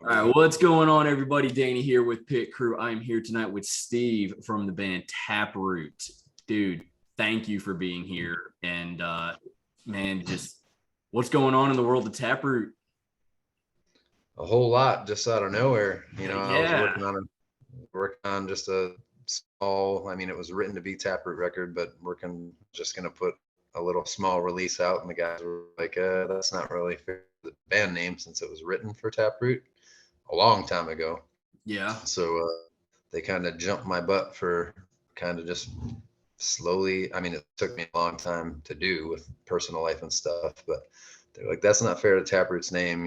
All right, what's going on, everybody? Danny here with Pit Crew. I'm here tonight with Steve from the band Taproot. Dude, thank you for being here. And man, just what's going on in the world of Taproot? A whole lot just out of nowhere. I was Yeah, working on just a small. I mean, it was written to be Taproot record, but working just gonna put a little small release out, and the guys were like, "That's not really fair to the band name since it was written for Taproot a long time ago." yeah. So they kind of jumped my butt for kind of just slowly. I mean, it took me a long time to do with personal life and stuff, but they're like, that's not fair to Taproot's name.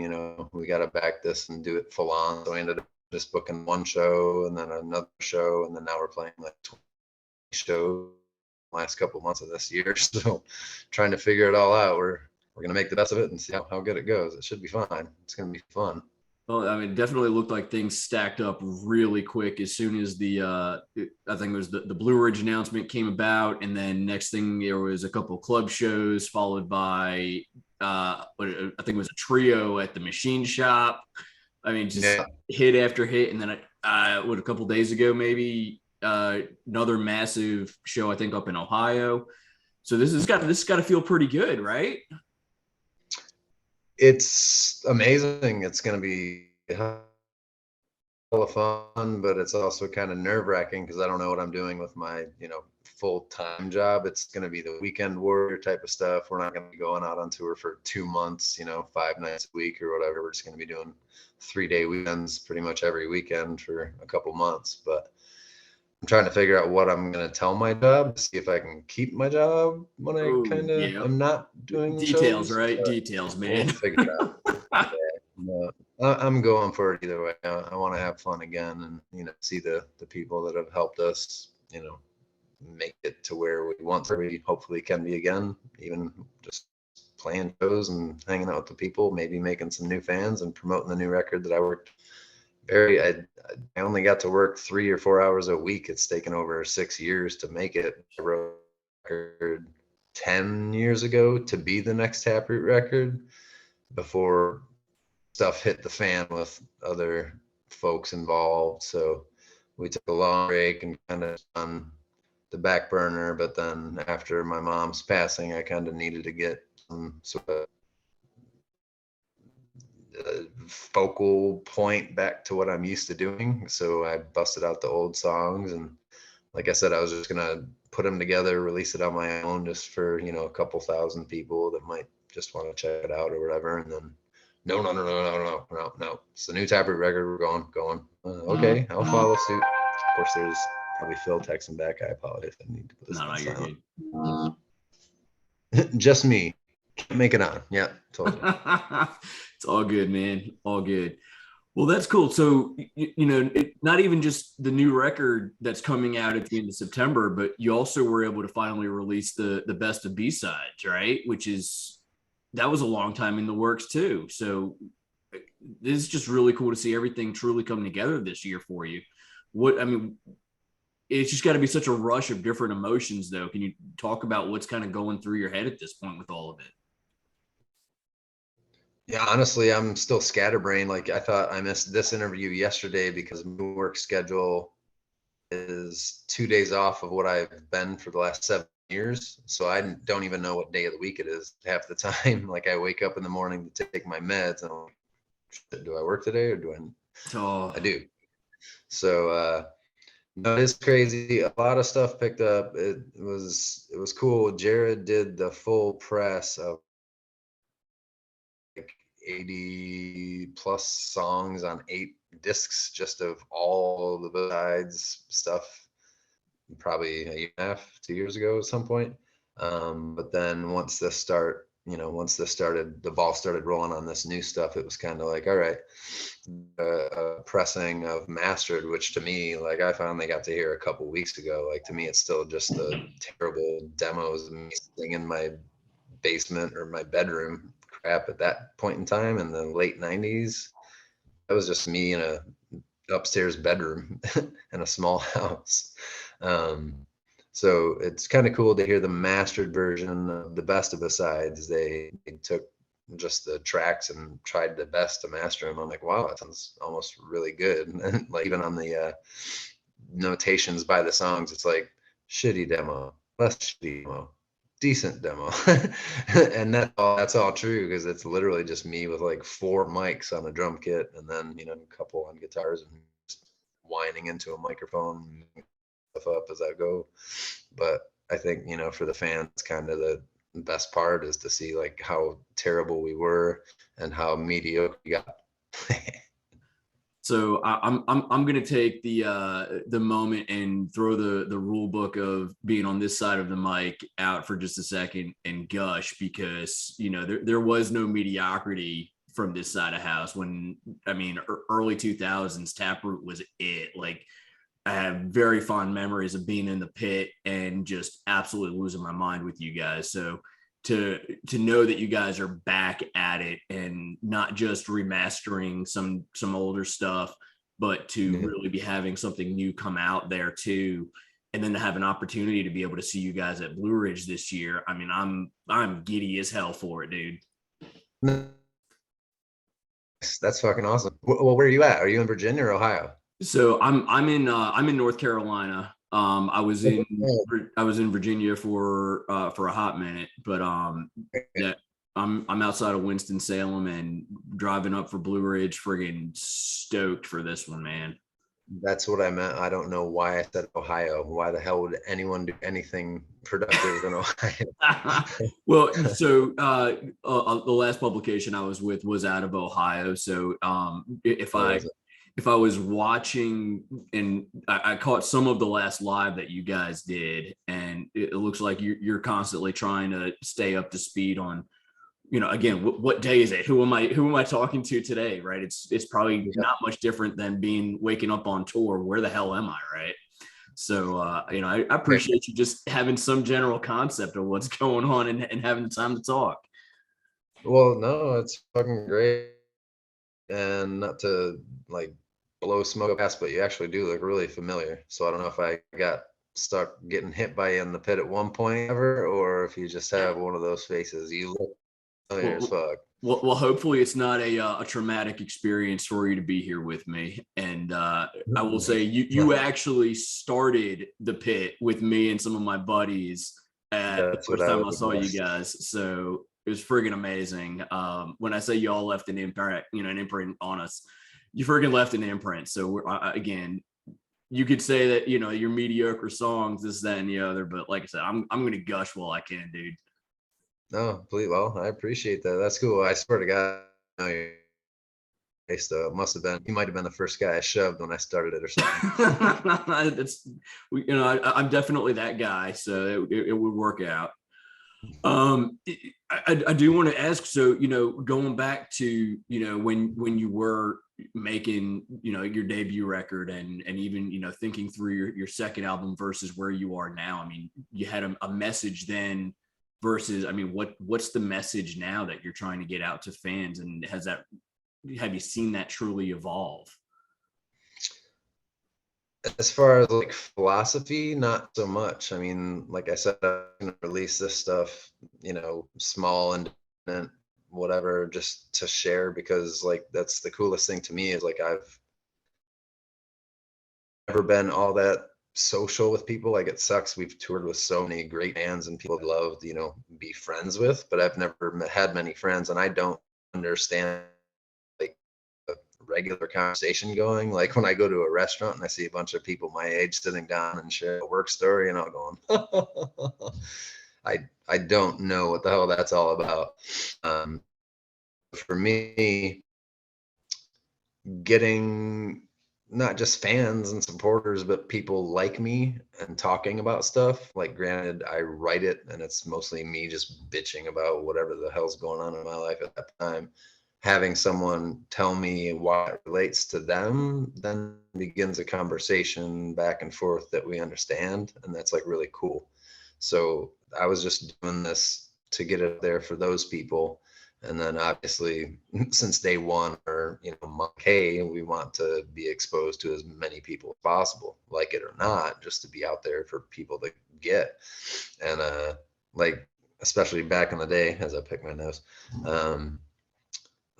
We got to back this and do it full on. So I ended up just booking one show and then another show. And then now we're playing like 20 shows last couple of months of this year. So trying to figure it all out. We're going to make the best of it and see how good it goes. It should be fine. It's going to be fun. Well, I mean, it definitely looked like things stacked up really quick as soon as I think it was the Blue Ridge announcement came about, and then next thing there was a couple of club shows followed by I think it was a trio at the Machine Shop. I mean, just Yeah. hit after hit, and then a couple of days ago maybe another massive show I think up in Ohio. So this got to feel pretty good, right? It's amazing. It's going to be a hell of fun, but it's also kind of nerve wracking because I don't know what I'm doing with my, full time job. It's going to be the weekend warrior type of stuff. We're not going to be going out on tour for 2 months, 5 nights a week or whatever. We're just going to be doing 3-day weekends pretty much every weekend for a couple months. But I'm trying to figure out what I'm going to tell my job to see if I can keep my job when I Oh, kind of yeah. am not doing Details, shows. right? But Details, we'll man. figure it out. No, I'm going for it either way. I want to have fun again and, see the people that have helped us, make it to where we want to we hopefully can be again, even just playing shows and hanging out with the people, maybe making some new fans and promoting the new record that I worked I only got to work 3 or 4 hours a week. It's taken over 6 years to make it. I wrote a record 10 years ago to be the next Taproot record before stuff hit the fan with other folks involved. So we took a long break and kind of on the back burner. But then after my mom's passing, I kind of needed to get some sort of focal point back to what I'm used to doing. So I busted out the old songs, and like I said, I was just gonna put them together, release it on my own, just for a couple thousand people that might just want to check it out or whatever. And then no, no, no, no, no, no, no, no. It's the new Taproot record. We're going. Okay, I'll follow suit. Of course, there's probably Phil texting back. I apologize. I need to put this No, on you're silent. good. Just me. Can't make it on. Yeah, totally. It's all good, man. All good. Well, that's cool. So, not even just the new record that's coming out at the end of September, but you also were able to finally release the best of B sides, right? That was a long time in the works too. So, this is just really cool to see everything truly come together this year for you. It's just got to be such a rush of different emotions, though. Can you talk about what's kind of going through your head at this point with all of it? Yeah, honestly, I'm still scatterbrained. Like I thought I missed this interview yesterday because my work schedule is 2 days off of what I've been for the last 7 years. So I don't even know what day of the week it is half the time. Like I wake up in the morning to take my meds and I'm like, do I work today or do Oh, I do? So no, it's crazy. A lot of stuff picked up. It was cool. Jared did the full press of like 80 plus songs on 8 discs just of all the sides stuff, probably a year and a half, 2 years ago at some point. But then once this started, the ball started rolling on this new stuff. It was kind of like, all right, pressing of mastered, which to me, like I finally got to hear a couple weeks ago. Like to me, it's still just the terrible demos of me sitting in my basement or my bedroom crap at that point in time in the late 90s. That was just me in a upstairs bedroom in a small house. Um, so it's kind of cool to hear the mastered version of the best of the sides. They took just the tracks and tried the best to master them. I'm like, wow, that sounds almost really good. And like even on the notations by the songs, it's like shitty demo, less shitty demo, decent demo. And that's all true, because it's literally just me with like 4 mics on a drum kit, and then a couple on guitars, and just whining into a microphone stuff up as I go. But I think for the fans, kind of the best part is to see like how terrible we were and how mediocre we got. So I'm gonna take the moment and throw the rule book of being on this side of the mic out for just a second and gush, because there was no mediocrity from this side of house. When early 2000s, Taproot was it. Like, I have very fond memories of being in the pit and just absolutely losing my mind with you guys. So to know that you guys are back at it, and not just remastering some older stuff, but to really be having something new come out there too, and then to have an opportunity to be able to see you guys at Blue Ridge this year. I mean, I'm giddy as hell for it, dude. That's fucking awesome. Well, where are you at? Are you in Virginia or Ohio? So I'm in North Carolina. I was in Virginia for a hot minute, but yeah, I'm outside of Winston-Salem and driving up for Blue Ridge. Friggin' stoked for this one, man. That's what I meant. I don't know why I said Ohio. Why the hell would anyone do anything productive in Ohio? Well, so the last publication I was with was out of Ohio. So if I was watching, and I caught some of the last live that you guys did, and it looks like you're constantly trying to stay up to speed on, again, what day is it? Who am I talking to today? Right. It's probably not much different than waking up on tour. Where the hell am I? Right. So, I appreciate you just having some general concept of what's going on, and having the time to talk. Well, no, it's fucking great. And not to like blow smoke past, but you actually do look really familiar. So I don't know if I got stuck getting hit by you in the pit at one point ever, or if you just have one of those faces. You look familiar as fuck. Well, hopefully it's not a traumatic experience for you to be here with me. And I will say you actually started the pit with me and some of my buddies at the first time I saw you guys. So it was friggin' amazing. When I say y'all left an imprint on us, you friggin' left an imprint. So again, you could say that your mediocre songs, this, that, and the other, but like I said, I'm gonna gush while I can, dude. No, please. Well, I appreciate that. That's cool. I swear to God, must have been, you might have been the first guy I shoved when I started it or something. It's, I'm definitely that guy, so it would work out. I do want to ask, so going back to when you were making your debut record, and even thinking through your second album versus where you are now. I mean, you had a message then versus, I mean, what's the message now that you're trying to get out to fans, and have you seen that truly evolve? As far as like philosophy, not so much. I mean, like I said, I'm gonna release this stuff, small and whatever, just to share, because like that's the coolest thing to me, is like I've never been all that social with people. Like, it sucks. We've toured with so many great bands and people I'd love to, be friends with, but I've never had many friends, and I don't understand like a regular conversation going. Like when I go to a restaurant and I see a bunch of people my age sitting down and share a work story, and I'm going, I don't know what the hell that's all about. For me, getting not just fans and supporters, but people like me and talking about stuff. Like, granted, I write it and it's mostly me just bitching about whatever the hell's going on in my life at that time. Having someone tell me why it relates to them then begins a conversation back and forth that we understand. And that's like really cool. So I was just doing this to get it there for those people. And then obviously, since day one, or hey, we want to be exposed to as many people as possible, like it or not, just to be out there for people to get. And like, especially back in the day, as I pick my nose,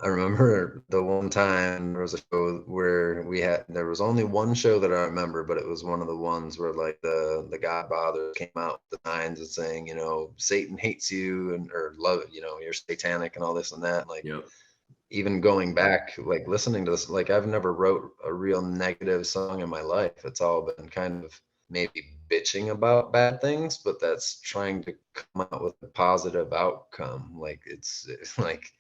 I remember the one time there was a show where there was only one show that I remember, but it was one of the ones where like the Godfather came out with the signs and saying, you know, Satan hates you and or love it, you know, you're satanic and all this and that. Like Yep. even going back, like listening to this, like I've never wrote a real negative song in my life. It's all been kind of maybe bitching about bad things, but that's trying to come out with a positive outcome. Like it's like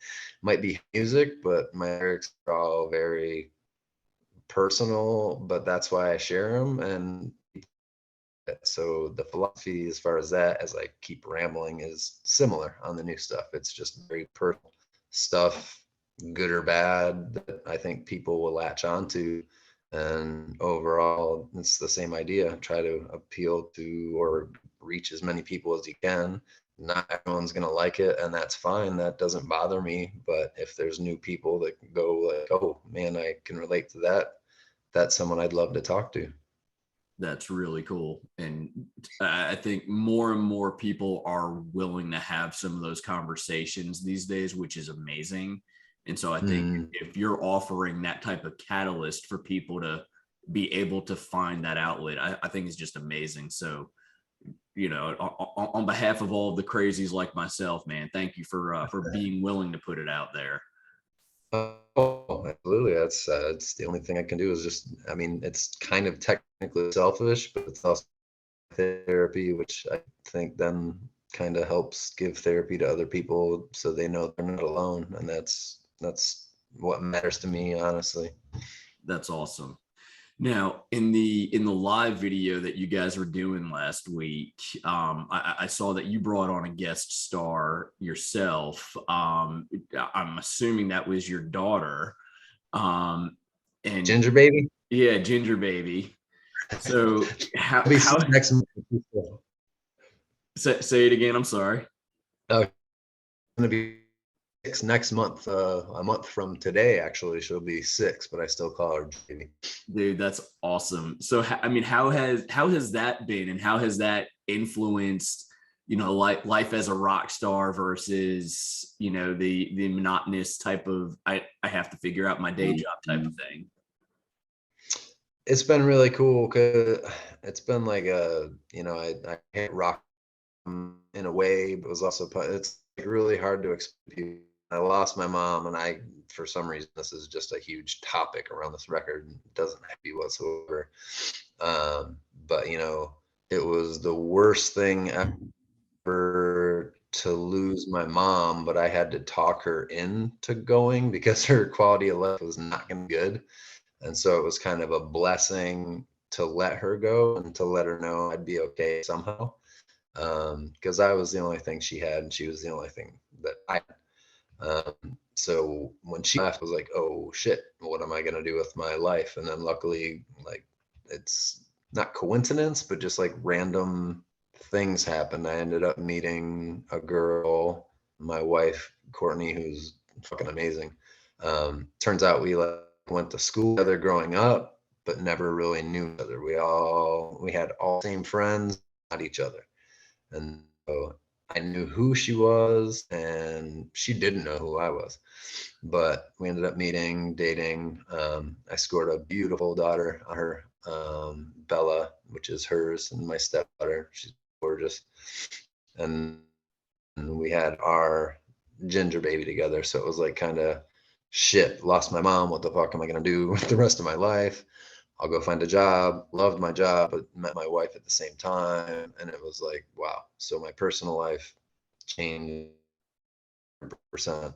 might be music, but my lyrics are all very personal, but that's why I share them. And so the philosophy as far as that, as I keep rambling, is similar on the new stuff. It's just very personal stuff, good or bad, that I think people will latch onto. And overall, it's the same idea. Try to appeal to or reach as many people as you can. Not everyone's going to like it, and that's fine. That doesn't bother me. But if there's new people that go like, oh man, I can relate to that, that's someone I'd love to talk to. That's really cool. And I think more and more people are willing to have some of those conversations these days, which is amazing. And so I think Mm. if you're offering that type of catalyst for people to be able to find that outlet, I think is just amazing. So, on behalf of all of the crazies like myself, man, thank you for being willing to put it out there. Oh, absolutely. That's it's the only thing I can do is just, I mean, it's kind of technically selfish, but it's also therapy, which I think then kind of helps give therapy to other people so they know they're not alone. And that's what matters to me, honestly. That's awesome. Now, in the live video that you guys were doing last week, I saw that you brought on a guest star yourself. I'm assuming that was your daughter, and Ginger baby? yeah, Ginger Baby. So how It'll be how next month. say it again? I'm sorry. It's gonna be 6 next month. A month from today, actually, she'll be 6, but I still call her baby. Dude, that's awesome. So, I mean, how has that been, and how has that influenced, life as a rock star versus, the monotonous type of I have to figure out my day job type of thing. It's been really cool because it's been like I hate rock in a way, but it was also it's like really hard to explain. I lost my mom, and for some reason, this is just a huge topic around this record. It doesn't have to be whatsoever. Um, but it was the worst thing ever to lose my mom, but I had to talk her into going because her quality of life was not going to be good. And so it was kind of a blessing to let her go and to let her know I'd be okay somehow. Because I was the only thing she had, and she was the only thing that I had. So when she left, I was like, oh shit, what am I gonna do with my life? And then luckily, like, it's not coincidence, but just like random things happened. I ended up meeting a girl, my wife, Courtney, who's fucking amazing. Turns out we like went to school together growing up, but never really knew each other. We had all the same friends, not each other. And so I knew who she was, and she didn't know who I was. But we ended up meeting, dating. I scored a beautiful daughter on her, Bella, which is hers, and my stepdaughter. She's gorgeous. And we had our Ginger baby together. So it was like kind of shit, lost my mom. What the fuck am I going to do with the rest of my life? I'll go find a job. Loved my job, but met my wife at the same time. And it was like, wow. So my personal life changed 100%.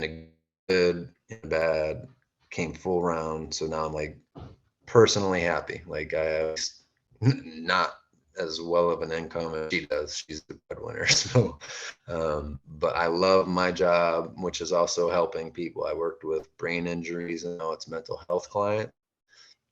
And good and bad came full round. So now I'm like personally happy. Like I have not as well of an income as she does. She's the breadwinner. So, but I love my job, which is also helping people. I worked with brain injuries, and now it's mental health client.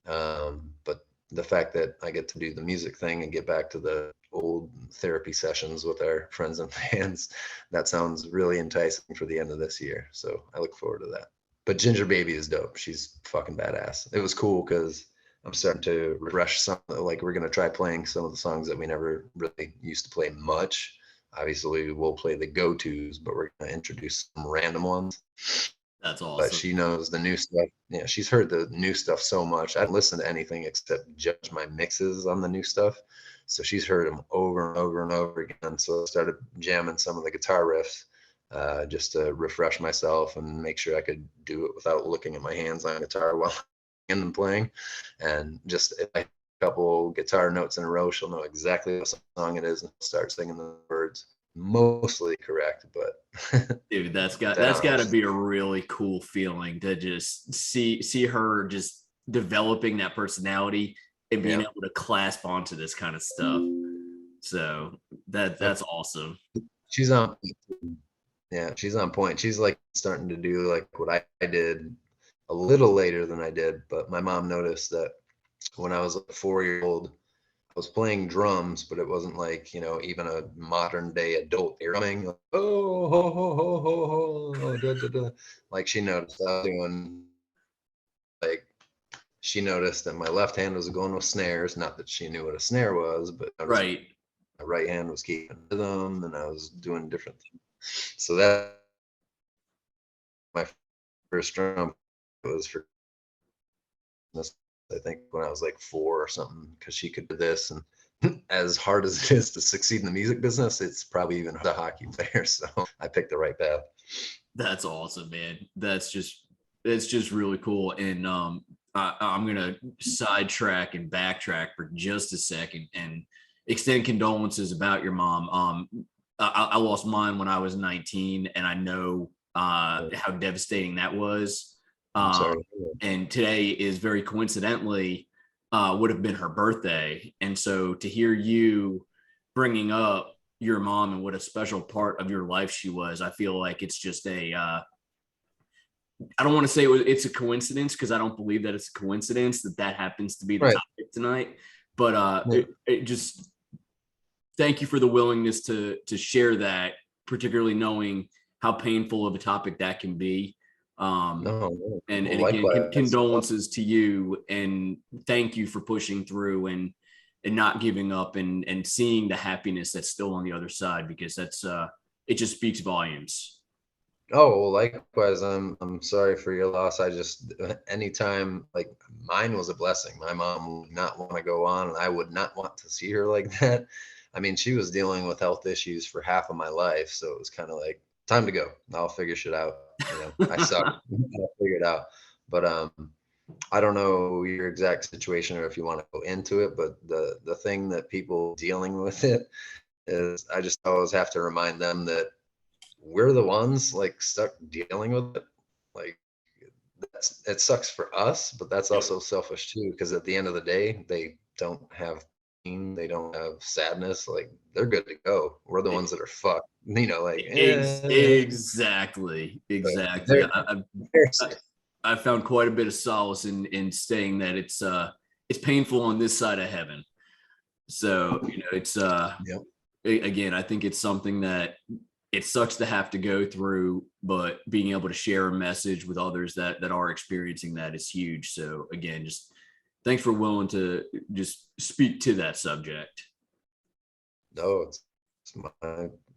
But the fact that I get to do the music thing and get back to the old therapy sessions with our friends and fans, that sounds really enticing for the end of this year. So I look forward to that. But Ginger Baby is dope. She's fucking badass. It was cool because I'm starting to refresh some, like we're going to try playing some of the songs that we never really used to play much. Obviously, we'll play the go-tos, but we're going to introduce some random ones. That's But awesome. she knows the new stuff. Yeah, she's heard the new stuff so much. I don't listen to anything except judge my mixes on the new stuff. So she's heard them over and over and over again. So I started jamming some of the guitar riffs just to refresh myself and make sure I could do it without looking at my hands on guitar while I'm playing. And just if I couple guitar notes in a row, she'll know exactly what song it is and start singing the words. Mostly correct, but Dude, that that's got to helps. be a really cool feeling to just see her just developing that personality and being Yeah. able to clasp onto this kind of stuff. So that's awesome. She's on. Yeah, she's on point. She's like starting to do like what I did a little later than I did, but my mom noticed that when I was a 4 year old, I was playing drums, but it wasn't like, even a modern day adult drumming. Like, oh, ho, ho, ho, ho, ho, da, da, da. Like she noticed I was doing, like, she noticed that my left hand was going with snares. Not that she knew what a snare was, but noticed Right. my right hand was keeping rhythm and I was doing different things. So that my first drum was for this, I think when I was like 4 or something, because she could do this. And as hard as it is to succeed in the music business, it's probably even a hockey player. So I picked the right path. That's awesome, man. It's just really cool. And I'm gonna sidetrack and backtrack for just a second and extend condolences about your mom. I lost mine when I was 19, and I know how devastating that was. I'm Um, sorry. and today is very coincidentally would have been her birthday, and so to hear you bringing up your mom and what a special part of your life she was, I feel like it's just a I don't want to say it's a coincidence because I don't believe that it's a coincidence that that happens to be the Right. topic tonight. But Yeah. it just thank you for the willingness to share that, particularly knowing how painful of a topic that can be. Um, No, no. Well, and again, likewise. condolences to you, and thank you for pushing through and not giving up and seeing the happiness that's still on the other side, because that's it just speaks volumes. Oh, well, likewise. I'm sorry for your loss. I just anytime, like, mine was a blessing. My mom would not want to go on, and I would not want to see her like that. I mean, she was dealing with health issues for half of my life, so it was kind of like time to go. I'll figure shit out. I suck. I'll figure it out. But I don't know your exact situation or if you want to go into it, but the thing that people dealing with it is I just always have to remind them that we're the ones like stuck dealing with it. Like it sucks for us, but that's Yep. also selfish too, because at the end of the day, they don't have pain, they don't have sadness. Like they're good to go. We're the ones that are fucked. Like Exactly, but exactly. they're, they're I I found quite a bit of solace in saying that it's painful on this side of heaven. So it's yep. again, I think it's something that it sucks to have to go through, but being able to share a message with others that are experiencing that is huge. So again, just thanks for willing to just speak to that subject. No, it's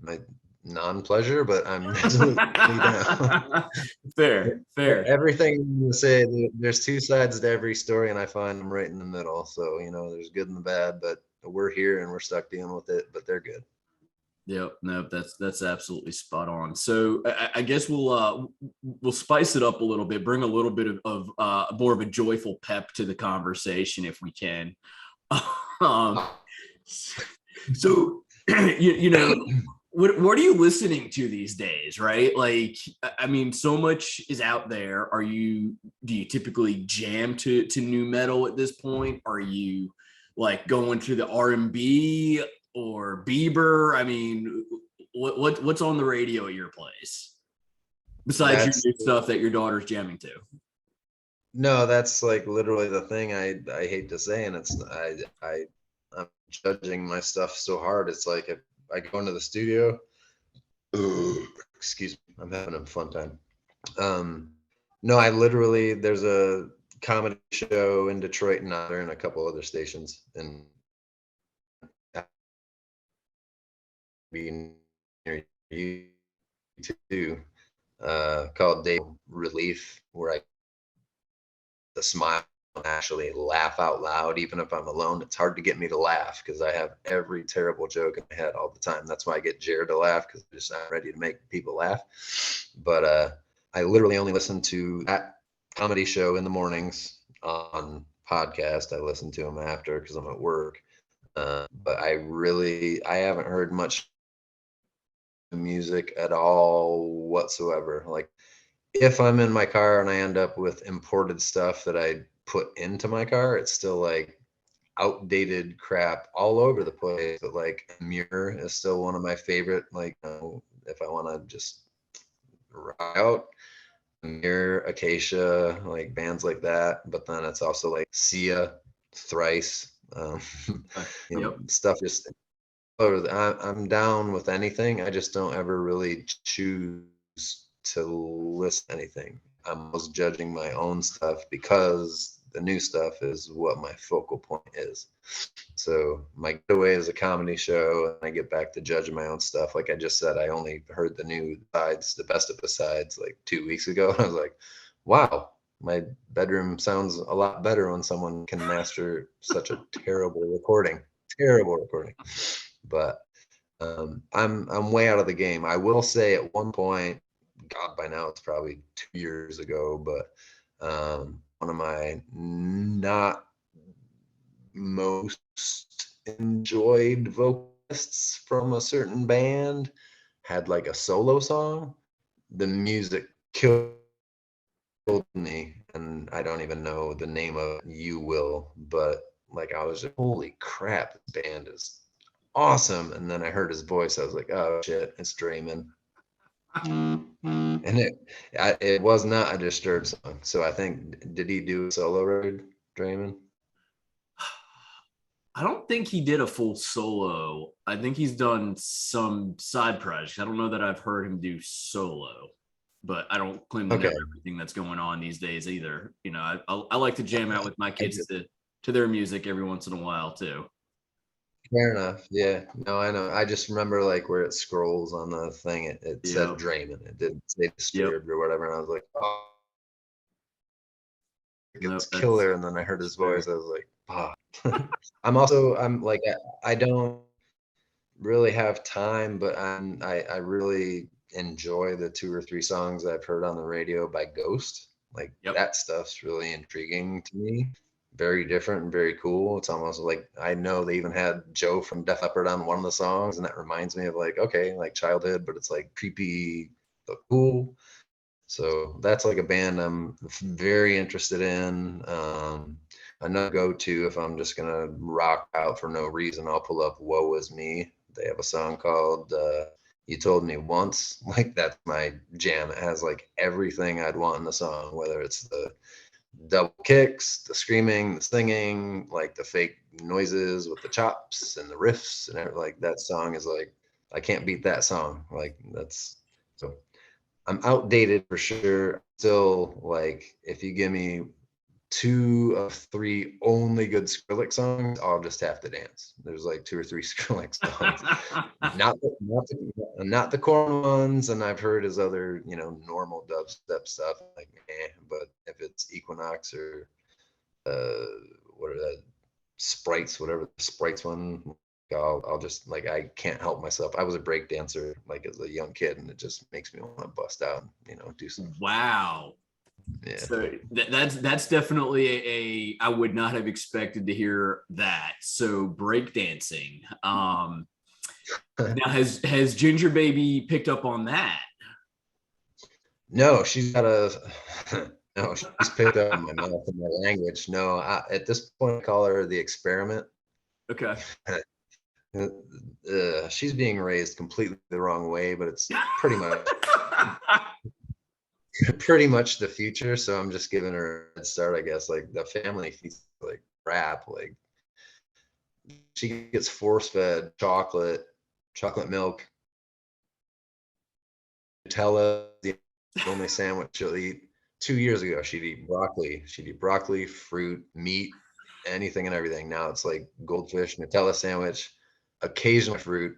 my non-pleasure, but I'm absolutely down. Fair. Everything you say, there's two sides to every story, and I find them right in the middle. So, there's good and the bad, but we're here and we're stuck dealing with it, but they're good. Yep, no, that's absolutely spot on. So I guess we'll spice it up a little bit, bring a little bit of more of a joyful pep to the conversation if we can. um, so what are you listening to these days, right? Like, I mean, so much is out there. Do you typically jam to new metal at this point? Are you like going to the R&B or Bieber? I mean, what's on the radio at your place besides your That's new stuff that your daughter's jamming to? no, that's like literally the thing I hate to say, and I'm judging my stuff so hard. It's like if I go into the studio, excuse me, I'm having a fun time. Um, no, I literally there's a comedy show in Detroit and there and a couple other stations and being near you too. called Day Relief, where I the smile and actually laugh out loud. Even if I'm alone, it's hard to get me to laugh because I have every terrible joke in my head all the time. That's why I get Jared to laugh, because I'm ready to make people laugh. But I literally only listen to that comedy show in the mornings on podcast. I listen to them after because I'm at work. But I haven't heard much music at all whatsoever. Like, if I'm in my car and I end up with imported stuff that I put into my car, it's still like outdated crap all over the place. But like Mirror is still one of my favorite. Like, if I want to just rock out, Mirror, Acacia, like bands like that. But then it's also like Sia, Thrice, stuff just. I'm down with anything. I just don't ever really choose to listen to anything. I'm always judging my own stuff because the new stuff is what my focal point is. So my getaway is a comedy show, and I get back to judging my own stuff. Like I just said, I only heard the new sides, the best of the sides, like 2 weeks ago. I was like, wow, my bedroom sounds a lot better when someone can master such a terrible recording. Terrible recording. But I'm way out of the game. I will say at one point, God, by now it's probably 2 years ago, but one of my not most enjoyed vocalists from a certain band had like a solo song. The music killed me, and I don't even know the name of it. You will, but like I was just, holy crap, this band is awesome. And then I heard his voice. I was like, oh shit, it's Draymond. And it was not a Disturbed song. So I think, did he do a solo record, Draymond? I don't think he did a full solo. I think he's done some side projects. I don't know that I've heard him do solo, but I don't claim to know everything that's going on these days either. You know, I like to jam out with my kids to their music every once in a while too. Fair enough. Yeah. No, I know. I just remember like where it scrolls on the thing, it said Draymond. It didn't say Disturbed or whatever. And I was like, oh, it's killer. And then I heard his voice. I was like, oh. I'm like, I don't really have time, but I really enjoy the 2 or 3 songs I've heard on the radio by Ghost. Like that stuff's really intriguing to me. Very different and very cool. It's almost like, I know they even had Joe from Def Leppard on one of the songs, and that reminds me of like, okay, like childhood, but it's like creepy but cool. So that's like a band I'm very interested in. Another go-to, if I'm just gonna rock out for no reason, I'll pull up Woe Is Me. They have a song called You Told Me Once. Like that's my jam. It has like everything I'd want in the song, whether it's the double kicks, the screaming, the singing, like the fake noises with the chops and the riffs and everything. Like that song is like, I can't beat that song. Like that's, so I'm outdated for sure. Still, like, if you give me 2 of 3 only good Skrillex songs, I'll just have to dance. There's like 2 or 3 Skrillex songs, not the corn ones, and I've heard his other, normal dubstep stuff. Like, but if it's Equinox or what are the Sprites, whatever the Sprites one, I'll just, like, I can't help myself. I was a break dancer like as a young kid, and it just makes me want to bust out and do some. Wow. Yeah. So that's definitely I would not have expected to hear that. So breakdancing. Now has Ginger Baby picked up on that? No, she's got no, she's picked up on my mouth and my language. No, at this point, I call her the experiment. Okay. She's being raised completely the wrong way, but it's pretty much pretty much the future. So I'm just giving her a head start, I guess. Like the family feeds like crap. Like she gets force fed chocolate milk, Nutella, the only sandwich she'll eat. 2 years ago, she'd eat broccoli. She'd eat broccoli, fruit, meat, anything and everything. Now it's like goldfish, Nutella sandwich, occasional fruit,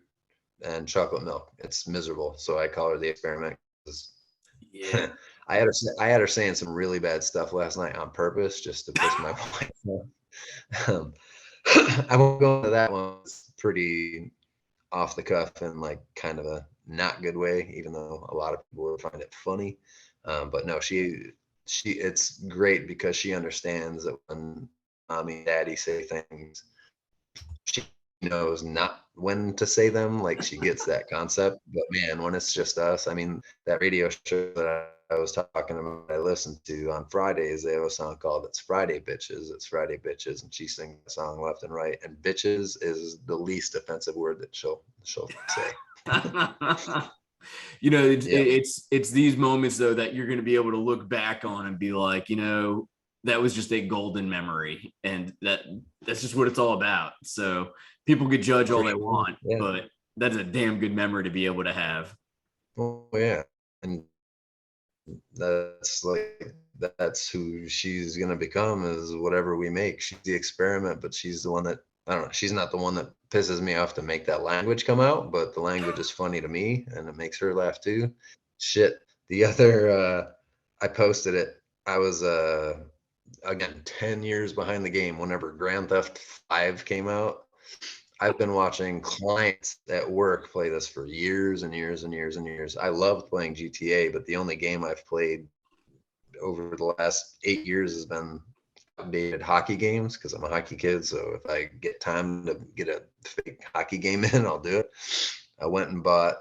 and chocolate milk. It's miserable. So I call her the experiment. Yeah. I had her saying some really bad stuff last night on purpose just to piss my wife off. Um, I won't go into that one. It's pretty off the cuff and like kind of a not good way, even though a lot of people would find it funny. But no, it's great because she understands that when mommy and daddy say things, she knows not when to say them. Like she gets that concept. But man, when it's just us, I mean, that radio show that I was talking about, I listened to on Fridays, they have a song called "It's Friday Bitches." It's Friday Bitches, and she sings the song left and right. And bitches is the least offensive word that she'll say. You know, Yep. it's these moments though that you're going to be able to look back on and be like, you know, that was just a golden memory, and that's just what it's all about. So people could judge all For they sure. want, Yeah. but that's a damn good memory to be able to have. Oh yeah. And that's like that's who she's gonna become is whatever we make. She's the experiment, but she's the one that I don't know. She's not the one that pisses me off to make that language come out, but the language is funny to me and it makes her laugh too. Shit. The other I posted it. I was again 10 years behind the game whenever Grand Theft 5 came out. I've been watching clients at work play this for years and years and years and years. I loved playing GTA, but the only game I've played over the last 8 years has been outdated hockey games because I'm a hockey kid. So if I get time to get a fake hockey game in, I'll do it. I went and bought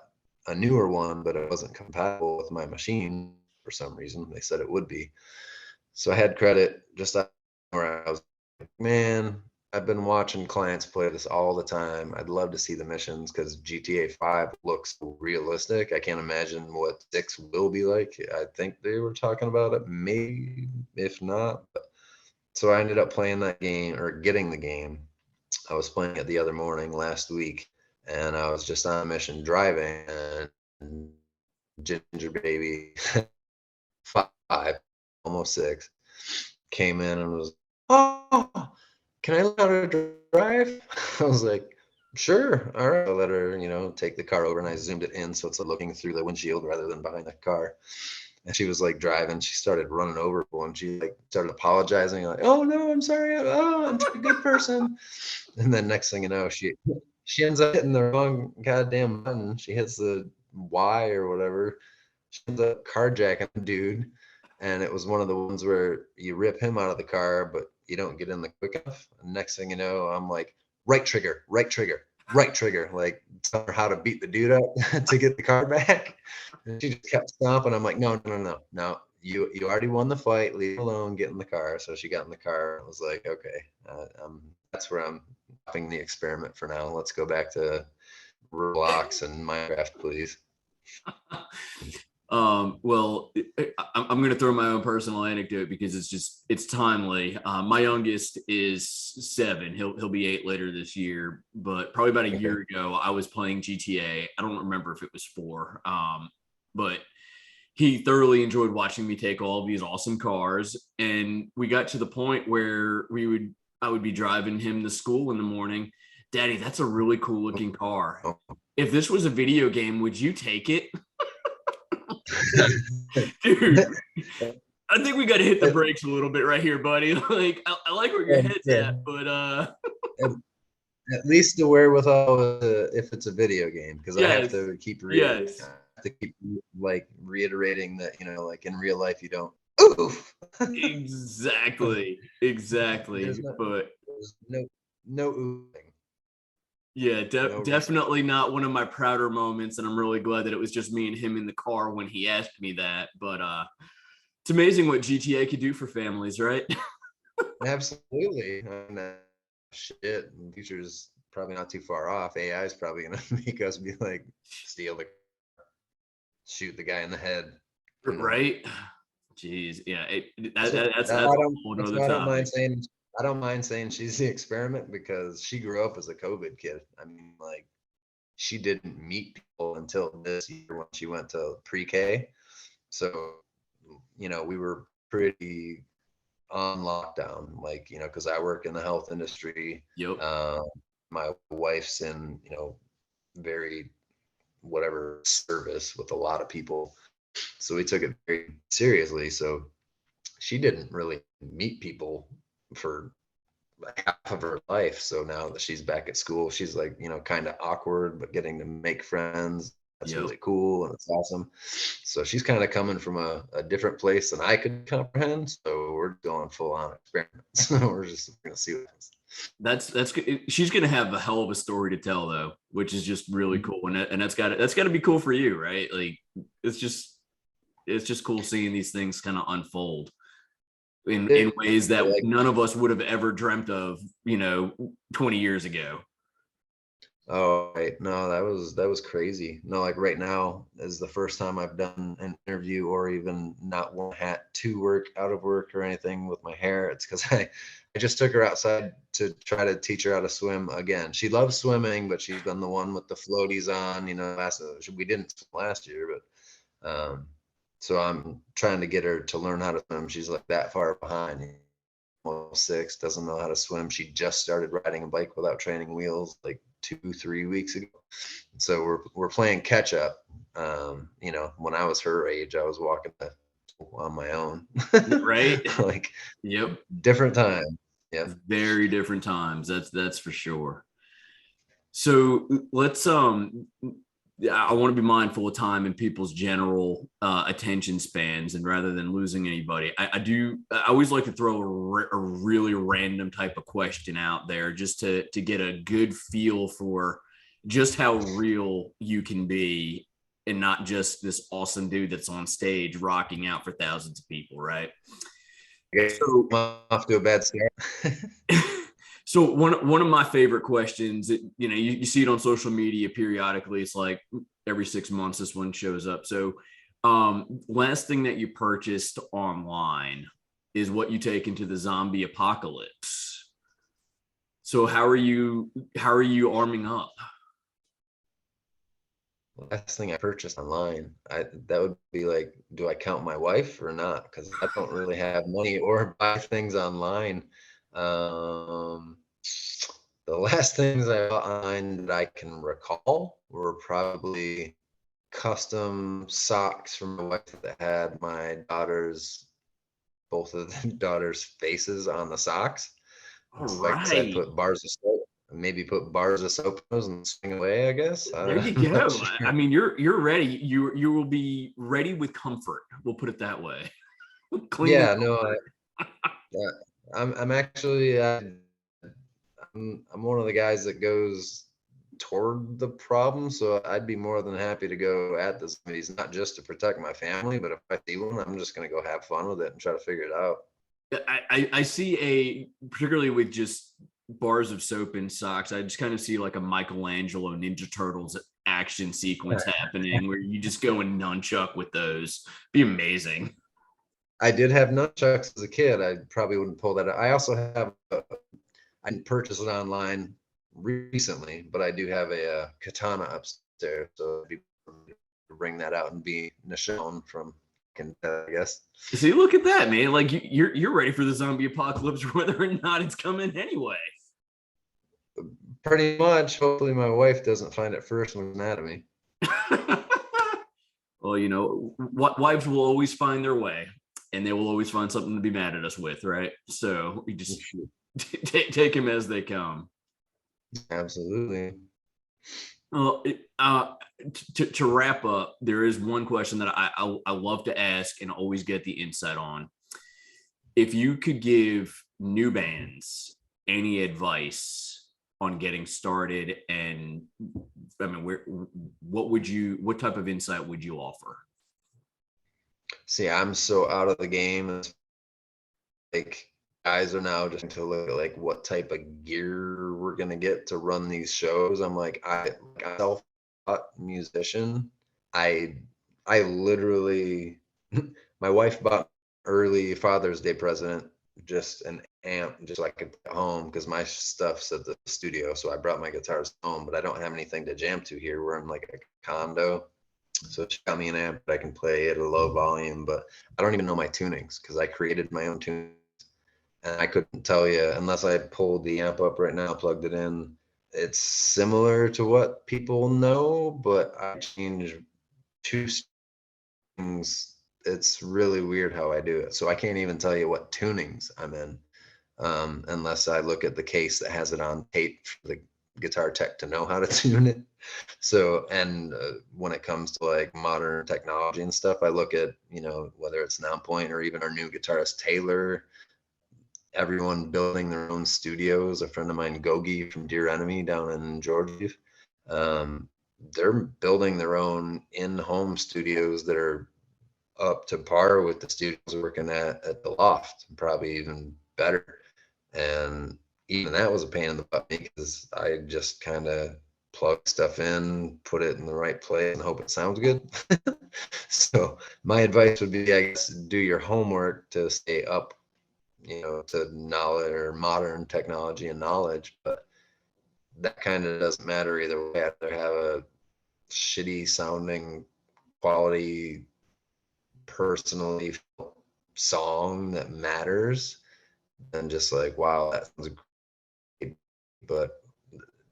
a newer one, but it wasn't compatible with my machine for some reason. They said it would be. So I had credit just where I was like, man, I've been watching clients play this all the time. I'd love to see the missions because GTA 5 looks realistic. I can't imagine what 6 will be like. I think they were talking about it, maybe, if not. But, so I ended up playing that game or getting the game. I was playing it the other morning last week, and I was just on a mission driving, and Ginger Baby 5, almost 6, came in and was, oh, can I learn how to drive? I was like, sure. All right. I let her, take the car over and I zoomed it in so it's looking through the windshield rather than behind the car. And she was like driving. She started running over people and she like started apologizing, like, oh no, I'm sorry. Oh, I'm a good person. And then next thing you know, she ends up hitting the wrong goddamn button. She hits the Y or whatever. She ends up carjacking the dude. And it was one of the ones where you rip him out of the car, but you don't get in the quick enough. And next thing you know, I'm like, right trigger, right trigger, right trigger, like tell her how to beat the dude up to get the car back. And she just kept stomping. I'm like, no, no, no, no, no. You already won the fight. Leave alone. Get in the car. So she got in the car. I was like, okay, that's where I'm stopping the experiment for now. Let's go back to Roblox and Minecraft, please. Well, I'm going to throw my own personal anecdote because it's timely. My youngest is 7. He'll be 8 later this year, but probably about a year ago, I was playing GTA. I don't remember if it was 4, but he thoroughly enjoyed watching me take all of these awesome cars, and we got to the point where I would be driving him to school in the morning. Daddy, that's a really cool looking car. If this was a video game, would you take it? Dude, I think we got to hit the brakes a little bit right here, buddy. Like, I like where your head's at, but at least the wherewithal if it's a video game, because I have to keep like reiterating that like in real life you don't. Oof. Exactly. But there's no oofing. Yeah, definitely not one of my prouder moments, and I'm really glad that it was just me and him in the car when he asked me that. But it's amazing what GTA could do for families, right? Absolutely. Shit, the future's probably not too far off. AI is probably gonna make us be like steal the shoot the guy in the head. Right? Jeez, yeah. That's I a whole nother I topic. don't mind saying she's the experiment because she grew up as a COVID kid. I mean, like she didn't meet people until this year when she went to pre-K. So, we were pretty on lockdown, like, because I work in the health industry. Yep. My wife's in, very whatever service with a lot of people. So we took it very seriously. So she didn't really meet people for half of her life. So now that she's back at school, she's like, kind of awkward, but getting to make friends. That's Yep. really cool and it's awesome. So she's kind of coming from a different place than I could comprehend. So we're going full on experiment. So we're just going to see what happens. That's good. She's gonna have a hell of a story to tell though, which is just really cool, and that's got to be cool for you, right? Like it's just cool seeing these things kind of unfold in ways that Like, none of us would have ever dreamt of, 20 years ago. oh, right. No, that was crazy. No, like right now is the first time I've done an interview or even not one hat to work, out of work or anything with my hair. It's because I just took her outside to try to teach her how to swim again. She loves swimming, but she's been the one with the floaties on, we didn't swim last year, but so I'm trying to get her to learn how to swim. She's like that far behind. Almost 6, doesn't know how to swim. She just started riding a bike without training wheels like 2-3 weeks ago. So we're playing catch up. When I was her age, I was walking on my own. Right? Like, Yep. different time. Yeah. Very different times. That's for sure. So let's I want to be mindful of time and people's general attention spans, and rather than losing anybody, I always like to throw a really random type of question out there just to get a good feel for just how real you can be, and not just this awesome dude that's on stage rocking out for thousands of people, right? So Off to a bad start. So one of my favorite questions, you see it on social media periodically. It's like every 6 months, this one shows up. So, last thing that you purchased online is what you take into the zombie apocalypse. So how are you arming up? Last thing I purchased online, that would be like, do I count my wife or not? Because I don't really have money or buy things online. Um, the last things I bought online that I can recall were probably custom socks from my wife that had both of the daughters' faces on the socks. All So I guess I'd right. put bars of soap, maybe put bars of soap in those and swing away, I guess. There you I'm not go. sure. I mean, you're ready. You will be ready with comfort. We'll put it that way. Clean and Yeah, no, comfort. I'm actually I'm one of the guys that goes toward the problem, so I'd be more than happy to go at the zombies, not just to protect my family, but if I see one, I'm just gonna go have fun with it and try to figure it out. I see particularly with just bars of soap and socks, I just kind of see like a Michelangelo Ninja Turtles action sequence happening where you just go and nunchuck with those. Be amazing. I did have nunchucks as a kid. I probably wouldn't pull that out. I also have I didn't purchase it online recently, but I do have a katana upstairs, so it'd be to bring that out and be Nishon from, I guess. See, look at that, man. Like you're ready for the zombie apocalypse, whether or not it's coming anyway. Pretty much. Hopefully, my wife doesn't find it first and was mad at me. Well, wives will always find their way, and they will always find something to be mad at us with, right? So we just take them as they come. Absolutely. Well, to wrap up, there is one question that I love to ask and always get the insight on. If you could give new bands any advice on getting started, and I mean, what type of insight would you offer? See, I'm so out of the game. It's like guys are now just to look at like what type of gear we're gonna get to run these shows. I'm like, I'm self-taught musician. I I literally my wife bought early Father's Day present, just an amp, just so I could put at home because my stuff's at the studio. So I brought my guitars home, but I don't have anything to jam to here. We're in like a condo. So she got me an amp that I can play at a low volume, but I don't even know my tunings because I created my own tunings. And I couldn't tell you unless I pulled the amp up right now, plugged it in. It's similar to what people know, but I changed two things, it's really weird how I do it. So I can't even tell you what tunings I'm in, unless I look at the case that has it on tape for the guitar tech to know how to tune it. So, and when it comes to like modern technology and stuff, I look at, you know, whether it's Nonpoint or even our new guitarist Taylor, everyone building their own studios. A friend of mine, Gogi from Dear Enemy down in Georgia, um, they're building their own in-home studios that are up to par with the studios we're working at the loft, probably even better. And even that was a pain in the butt because I just kind of plug stuff in, put it in the right place, and hope it sounds good. So my advice would be, I guess, do your homework to stay up, you know, to knowledge or modern technology and knowledge. But that kind of doesn't matter either way. I'd rather have a shitty sounding quality personally song that matters than just like, wow, that sounds great, but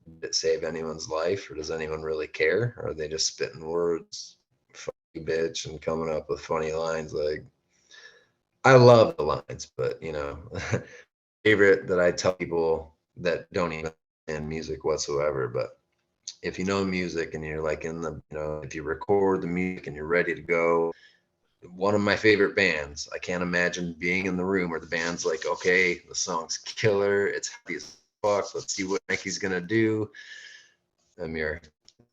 did it save anyone's life, or does anyone really care? Or are they just spitting words, funny bitch, and coming up with funny lines? Like, I love the lines, but you know, favorite that I tell people that don't even understand music whatsoever, but if you know music and you're like in the, you know, if you record the music and you're ready to go, one of my favorite bands, I can't imagine being in the room where the band's like, okay, the song's killer, it's happy as fuck, let's see what Mikey's gonna do. Amir,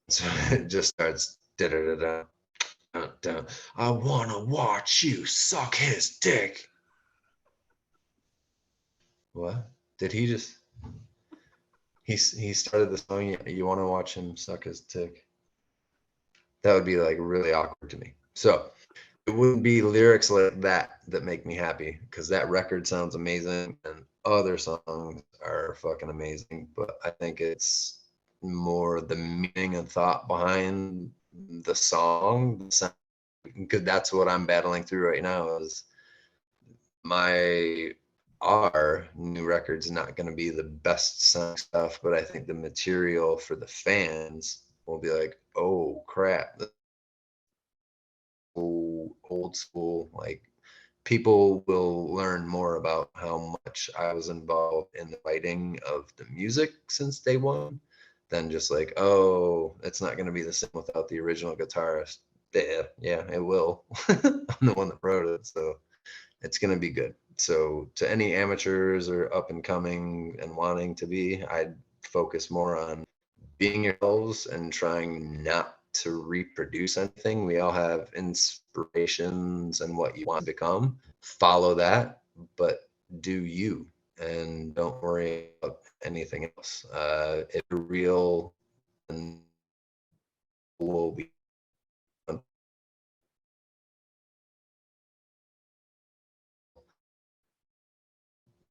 so it just starts da da da da. I wanna watch you suck his dick. What did he just? He started the song. You want to watch him suck his dick? That would be like really awkward to me. So it wouldn't be lyrics like that that make me happy, because that record sounds amazing and other songs are fucking amazing. But I think it's more the meaning and thought behind the song, because that's what I'm battling through right now. Is my our new record's not going to be the best song stuff, but I think the material for the fans will be like, oh crap, old school. Like, people will learn more about how much I was involved in the writing of the music since day one than just like, oh, it's not going to be the same without the original guitarist. Yeah, it will. I'm the one that wrote it, so it's going to be good. So to any amateurs or up and coming and wanting to be, I'd focus more on being yourselves and trying not to reproduce anything. We all have inspirations and what you want to become. Follow that, but do you, and don't worry about anything else. If you're real, and will be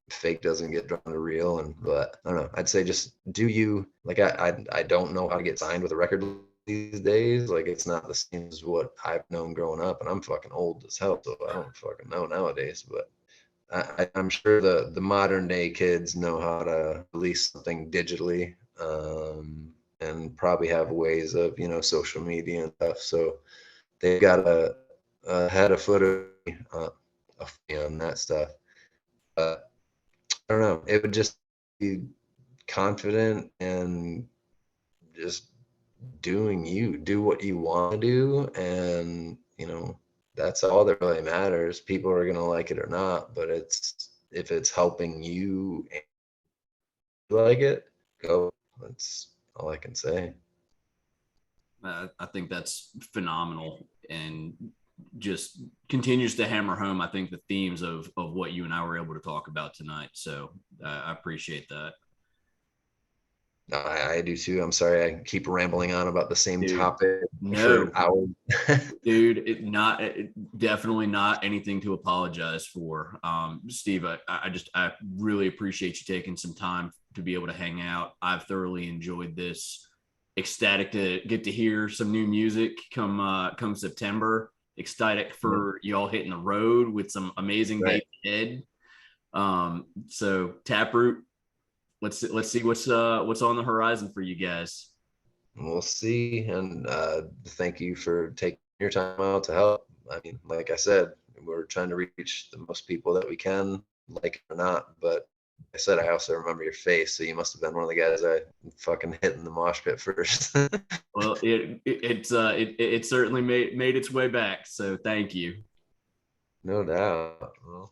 fake doesn't get drawn to real. And but I don't know, I'd say just do you. Like, I don't know how to get signed with a record these days. Like, it's not the same as what I've known growing up, and I'm fucking old as hell, so I don't fucking know nowadays. But I'm sure the modern day kids know how to release something digitally, and probably have ways of, you know, social media and stuff. So they've got a head of foot on that stuff. I don't know. It would just be confident and just doing you. Do what you want to do, and you know, that's all that really matters. People are gonna like it or not, but it's if it's helping you and you like it, go. That's all I can say. I think that's phenomenal, and just continues to hammer home, I think, the themes of what you and I were able to talk about tonight. So I appreciate that. No, I do too. I'm sorry I keep rambling on about the same Dude, topic for no, hours. dude, definitely not anything to apologize for. Steve, I really appreciate you taking some time to be able to hang out. I've thoroughly enjoyed this. Ecstatic to get to hear some new music come September. Ecstatic for y'all hitting the road with some amazing days ahead. So Taproot, let's see what's on the horizon for you guys. We'll see. And thank you for taking your time out to help. I mean, like I said, we're trying to reach the most people that we can, like it or not. But like I said, I also remember your face, so you must have been one of the guys I fucking hit in the mosh pit first. Well, it certainly made its way back. So thank you. No doubt. Well,